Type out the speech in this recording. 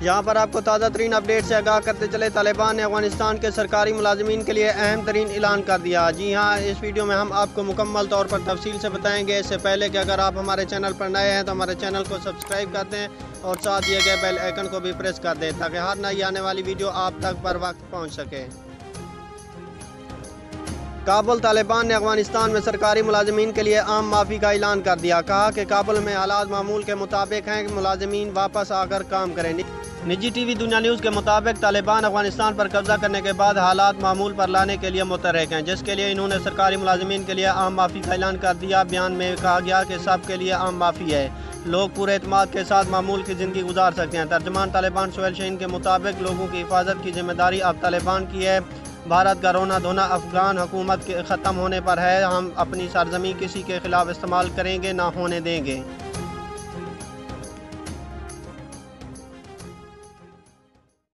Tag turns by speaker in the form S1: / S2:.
S1: یہاں پر آپ کو تازہ ترین اپڈیٹ سے آگاہ کرتے چلے، طالبان نے افغانستان کے سرکاری ملازمین کے لیے اہم ترین اعلان کر دیا۔ جی ہاں، اس ویڈیو میں ہم آپ کو مکمل طور پر تفصیل سے بتائیں گے۔ اس سے پہلے کہ اگر آپ ہمارے چینل پر نئے ہیں تو ہمارے چینل کو سبسکرائب کر دیں اور ساتھ دیے گئے بیل آئیکن کو بھی پریس کر دیں تاکہ ہر نئی آنے والی ویڈیو آپ تک پر وقت پہنچ سکے۔ کابل: طالبان نے افغانستان میں سرکاری ملازمین کے لیے عام معافی کا اعلان کر دیا۔ کہا کہ کابل میں حالات معمول کے مطابق ہیں کہ ملازمین واپس آ کر کام کریں۔ نجی ٹی وی دنیا نیوز کے مطابق طالبان افغانستان پر قبضہ کرنے کے بعد حالات معمول پر لانے کے لیے متحرک ہیں، جس کے لیے انہوں نے سرکاری ملازمین کے لیے عام معافی کا اعلان کر دیا۔ بیان میں کہا گیا کہ سب کے لیے عام معافی ہے، لوگ پورے اعتماد کے ساتھ معمول کی زندگی گزار سکتے ہیں۔ ترجمان طالبان سہیل شاہین کے مطابق لوگوں کی حفاظت کی ذمہ داری اب طالبان کی ہے۔ بھارت کا رونا دھونا افغان حکومت کے ختم ہونے پر ہے۔ ہم اپنی سرزمین کسی کے خلاف استعمال کریں گے، نہ ہونے دیں گے۔